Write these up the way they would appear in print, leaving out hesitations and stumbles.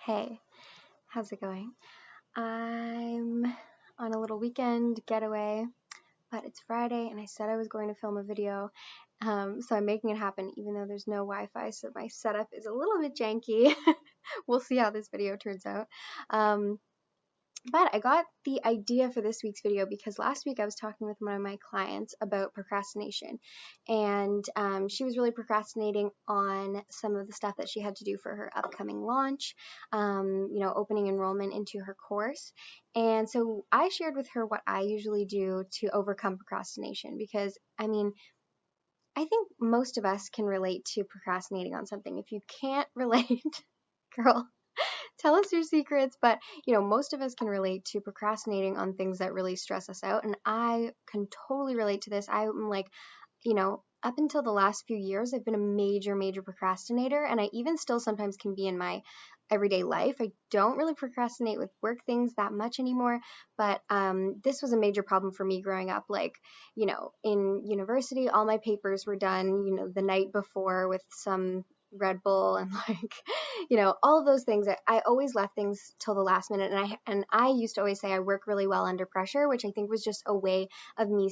Hey, how's it going? I'm on a little weekend getaway, but it's Friday and I said I was going to film a video, so I'm making it happen even though there's no Wi-Fi, so my setup is a little bit janky. We'll see how this video turns out. But I got the idea for this week's video because last week I was talking with one of my clients about procrastination, and she was really procrastinating on some of the stuff that she had to do for her upcoming launch, opening enrollment into her course. And so I shared with her what I usually do to overcome procrastination because, I think most of us can relate to procrastinating on something. If you can't relate, girl, tell us your secrets. But most of us can relate to procrastinating on things that really stress us out, and I can totally relate to this. I'm like, up until the last few years, I've been a major procrastinator, and I even still sometimes can be in my everyday life. I don't really procrastinate with work things that much anymore, but this was a major problem for me growing up. Like, in university, all my papers were done, the night before with some Red Bull and like, all of those things. I always left things till the last minute, and I used to always say I work really well under pressure, which I think was just a way of me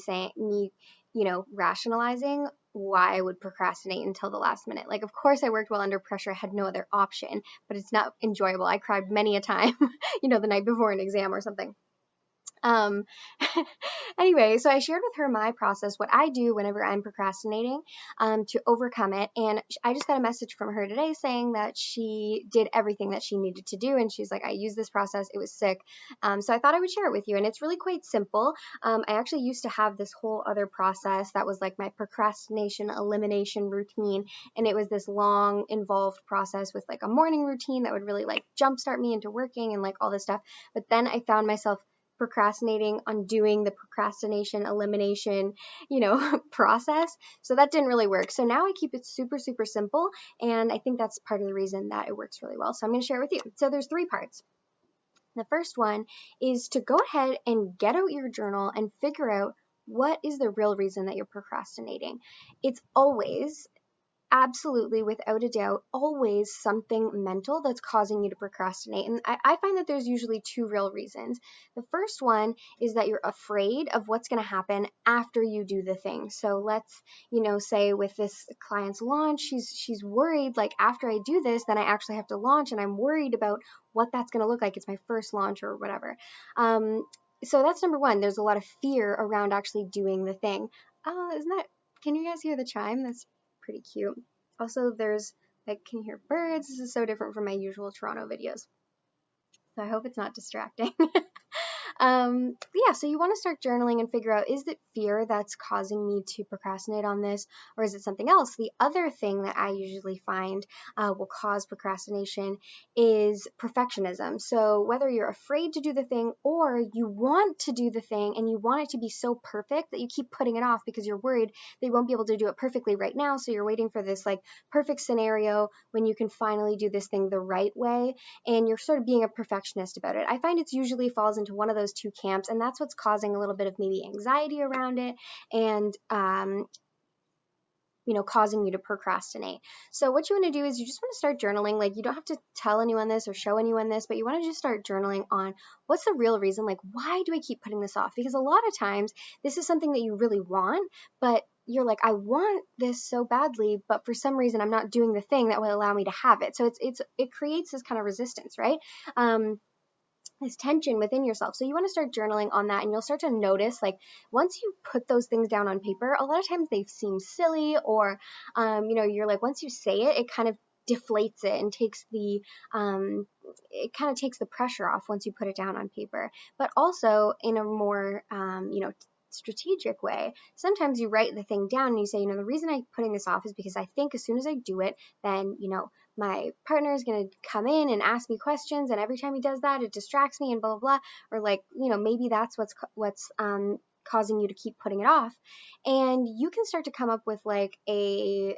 rationalizing why I would procrastinate until the last minute. Like, of course I worked well under pressure. I had no other option, but it's not enjoyable. I cried many a time, the night before an exam or something. Um, anyway, so I shared with her my process, what I do whenever I'm procrastinating, to overcome it. And I just got a message from her today saying that she did everything that she needed to do. And she's like, I used this process. It was sick. So I thought I would share it with you. And it's really quite simple. I actually used to have this whole other process that was like my procrastination elimination routine. And it was this long, involved process with like a morning routine that would really like jumpstart me into working and like all this stuff. But then I found myself procrastinating on doing the procrastination elimination, process. So that didn't really work. So now I keep it super simple. And I think that's part of the reason that it works really well. So I'm going to share it with you. So there's 3 parts. The first one is to go ahead and get out your journal and figure out what is the real reason that you're procrastinating. It's always, absolutely, without a doubt, always something mental that's causing you to procrastinate. And I find that there's usually 2 real reasons. The first one is that you're afraid of what's going to happen after you do the thing. So let's, say with this client's launch, she's worried, like, after I do this, then I actually have to launch, and I'm worried about what that's going to look like. It's my first launch or whatever. So that's number 1. There's a lot of fear around actually doing the thing. Can you guys hear the chime? That's pretty cute. Also, there's, can you hear birds? This is so different from my usual Toronto videos. So I hope it's not distracting. So you want to start journaling and figure out, is it fear that's causing me to procrastinate on this, or is it something else? The other thing that I usually find will cause procrastination is perfectionism. So whether you're afraid to do the thing or you want to do the thing and you want it to be so perfect that you keep putting it off because you're worried that you won't be able to do it perfectly right now, so you're waiting for this like perfect scenario when you can finally do this thing the right way, and you're sort of being a perfectionist about it. I find it's usually falls into one of those 2 camps, and that's what's causing a little bit of maybe anxiety around it and causing you to procrastinate. So what you want to do is you just want to start journaling. Like, you don't have to tell anyone this or show anyone this, but you want to just start journaling on what's the real reason. Like, why do I keep putting this off? Because a lot of times this is something that you really want, but you're like, I want this so badly, but for some reason I'm not doing the thing that will allow me to have it. So it creates this kind of resistance, right? This tension within yourself. So you want to start journaling on that, and you'll start to notice, like, once you put those things down on paper, a lot of times they seem silly, or you're like, once you say it, it kind of deflates it and takes the it kind of takes the pressure off once you put it down on paper. But also in a more strategic way, sometimes you write the thing down and you say, the reason I'm putting this off is because I think as soon as I do it, then my partner is going to come in and ask me questions, and every time he does that, it distracts me and blah blah blah. Or like, maybe that's what's causing you to keep putting it off. And you can start to come up with like a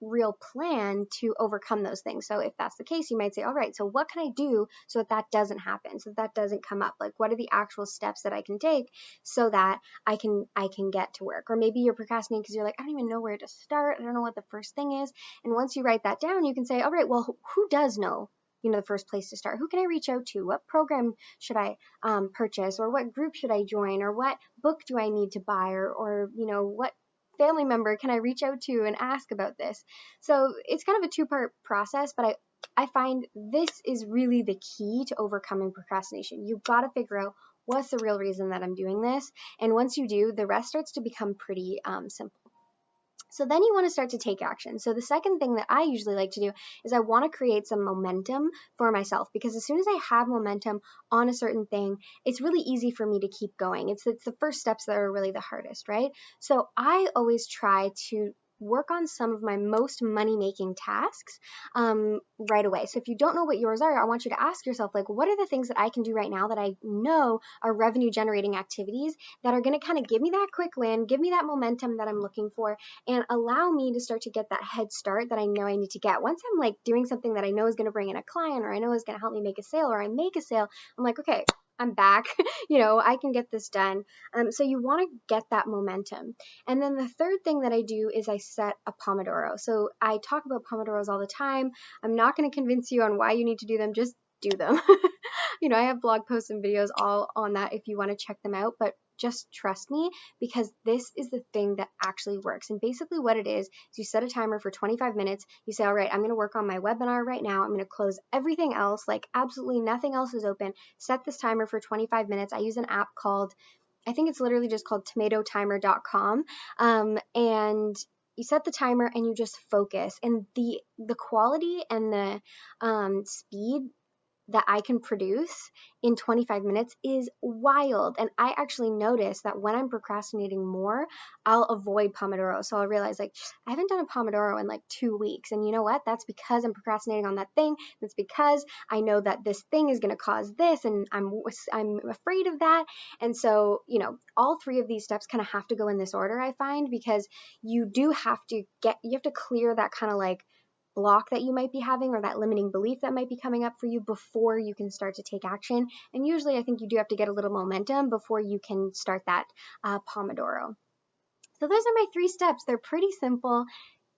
real plan to overcome those things. So if that's the case, you might say, all right, so what can I do so that doesn't happen, so that doesn't come up? Like, what are the actual steps that I can take so that I can get to work? Or maybe you're procrastinating because you're like, I don't even know where to start. I don't know what the first thing is. And once you write that down, you can say, all right, well, who does know the first place to start? Who can I reach out to? What program should I purchase, or what group should I join, or what book do I need to buy, or what family member can I reach out to and ask about this? So it's kind of a two-part process, but I find this is really the key to overcoming procrastination. You've got to figure out what's the real reason that I'm doing this. And once you do, the rest starts to become pretty simple. So then you want to start to take action. So the second thing that I usually like to do is I want to create some momentum for myself, because as soon as I have momentum on a certain thing, it's really easy for me to keep going. It's the first steps that are really the hardest, right? So I always try to work on some of my most money-making tasks right away. So if you don't know what yours are, I want you to ask yourself, like, what are the things that I can do right now that I know are revenue-generating activities that are going to kind of give me that quick win, give me that momentum that I'm looking for, and allow me to start to get that head start that I know I need to get. Once I'm like doing something that I know is going to bring in a client, or I know is going to help me make a sale, or I make a sale, I'm like, okay, I'm back, I can get this done. So you want to get that momentum. And then the third thing that I do is I set a Pomodoro. So I talk about Pomodoros all the time. I'm not going to convince you on why you need to do them. Just do them. I have blog posts and videos all on that if you want to check them out, but just trust me, because this is the thing that actually works. And basically what it is you set a timer for 25 minutes. You say, all right, I'm going to work on my webinar right now. I'm going to close everything else, like absolutely nothing else is open. Set this timer for 25 minutes. I use an app called, I think it's literally just called tomatotimer.com. And you set the timer and you just focus. And the quality and the speed that I can produce in 25 minutes is wild. And I actually notice that when I'm procrastinating more, I'll avoid Pomodoro. So I'll realize, like, I haven't done a Pomodoro in like 2 weeks. And you know what? That's because I'm procrastinating on that thing. That's because I know that this thing is going to cause this, and I'm afraid of that. And so, all three of these steps kind of have to go in this order, I find, because you have to clear that kind of like block that you might be having, or that limiting belief that might be coming up for you, before you can start to take action. And usually I think you do have to get a little momentum before you can start that Pomodoro. So those are my 3 steps. They're pretty simple.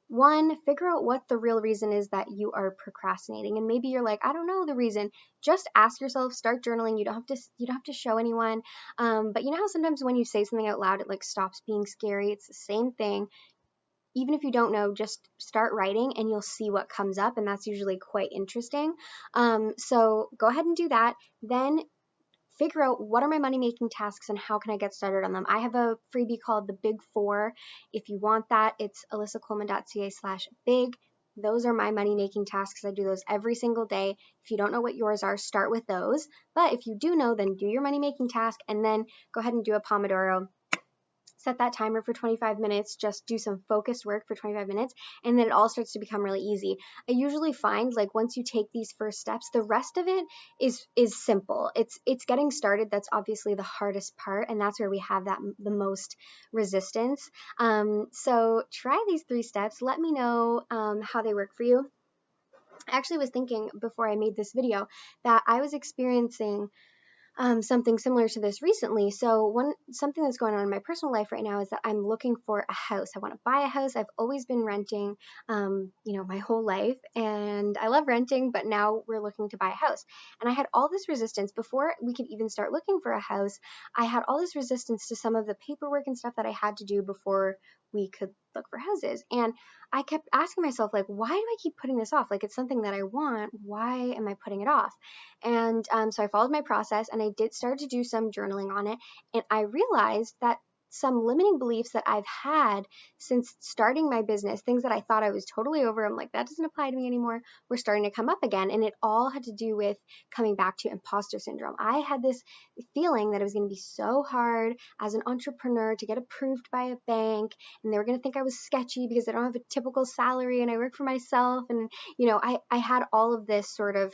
1, figure out what the real reason is that you are procrastinating. And maybe you're like, I don't know the reason. Just ask yourself, start journaling. You don't have to show anyone. But you know how sometimes when you say something out loud, it like stops being scary? It's the same thing. Even if you don't know, just start writing and you'll see what comes up, and that's usually quite interesting. So go ahead and do that. Then figure out, what are my money-making tasks and how can I get started on them? I have a freebie called the Big 4. If you want that, it's alyssacoleman.ca/big. Those are my money-making tasks. I do those every single day. If you don't know what yours are, start with those. But if you do know, then do your money-making task, and then go ahead and do a Pomodoro. Set that timer for 25 minutes, just do some focused work for 25 minutes, and then it all starts to become really easy. I usually find, like, once you take these first steps, the rest of it is simple. It's getting started that's obviously the hardest part, and that's where we have the most resistance. So try these 3 steps. Let me know how they work for you. I actually was thinking before I made this video that I was experiencing something similar to this recently. So something that's going on in my personal life right now is that I'm looking for a house. I want to buy a house. I've always been renting, my whole life, and I love renting, but now we're looking to buy a house. And I had all this resistance before we could even start looking for a house. I had all this resistance to some of the paperwork and stuff that I had to do before we could look for houses. And I kept asking myself, like, why do I keep putting this off? Like, it's something that I want. Why am I putting it off? And so I followed my process, and I did start to do some journaling on it. And I realized that some limiting beliefs that I've had since starting my business, things that I thought I was totally over, I'm like, that doesn't apply to me anymore, were starting to come up again. And it all had to do with coming back to imposter syndrome. I had this feeling that it was going to be so hard as an entrepreneur to get approved by a bank, and they were going to think I was sketchy because I don't have a typical salary and I work for myself. And, I had all of this sort of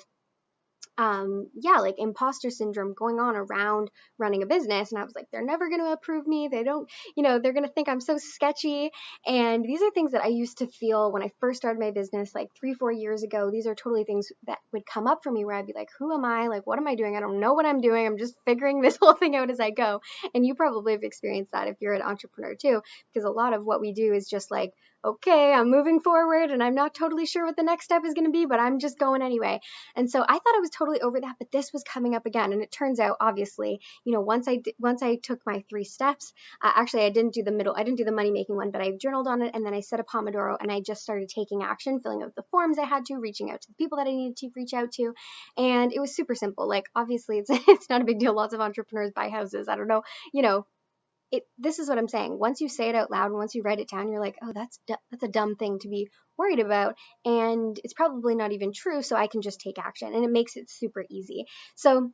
like imposter syndrome going on around running a business. And I was like, they're never going to approve me. They don't, they're going to think I'm so sketchy. And these are things that I used to feel when I first started my business, like 3-4 years ago. These are totally things that would come up for me where I'd be like, who am I? Like, what am I doing? I don't know what I'm doing. I'm just figuring this whole thing out as I go. And you probably have experienced that if you're an entrepreneur too, because a lot of what we do is just like, okay, I'm moving forward and I'm not totally sure what the next step is going to be, but I'm just going anyway. And so I thought I was totally over that, but this was coming up again. And it turns out, obviously, once I took my 3 steps, actually I didn't do the money making one, but I journaled on it, and then I set a Pomodoro and I just started taking action, filling out the forms I had to, reaching out to the people that I needed to reach out to. And it was super simple. Like, obviously it's not a big deal. Lots of entrepreneurs buy houses. I don't know, this is what I'm saying. Once you say it out loud and once you write it down, you're like, oh, that's a dumb thing to be worried about, and it's probably not even true, so I can just take action, and it makes it super easy. So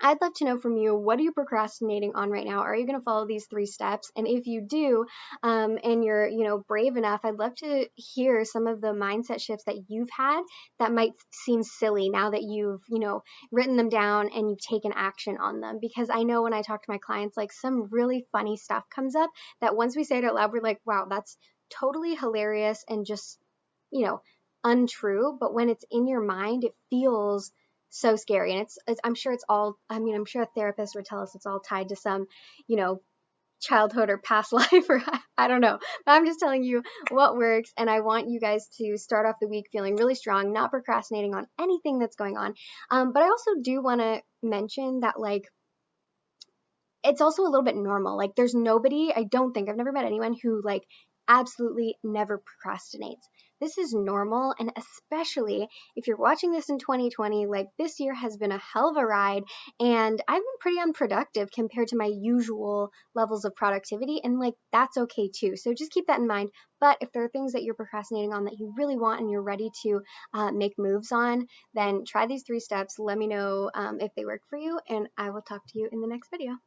I'd love to know from you, what are you procrastinating on right now? Are you going to follow these 3 steps? And if you do, and you're, brave enough, I'd love to hear some of the mindset shifts that you've had that might seem silly now that you've, written them down and you've taken action on them. Because I know when I talk to my clients, like, some really funny stuff comes up that once we say it out loud, we're like, wow, that's totally hilarious and just, untrue. But when it's in your mind, it feels so scary. And I'm sure it's all, I'm sure a therapist would tell us it's all tied to some, childhood or past life, or I don't know. But I'm just telling you what works. And I want you guys to start off the week feeling really strong, not procrastinating on anything that's going on. But I also do want to mention that, like, it's also a little bit normal. Like, there's nobody, I've never met anyone who, like, absolutely never procrastinates. This is normal, and especially if you're watching this in 2020, like, this year has been a hell of a ride, and I've been pretty unproductive compared to my usual levels of productivity, and, like, that's okay too. So just keep that in mind. But if there are things that you're procrastinating on that you really want and you're ready to make moves on, then try these 3 steps. Let me know if they work for you, and I will talk to you in the next video.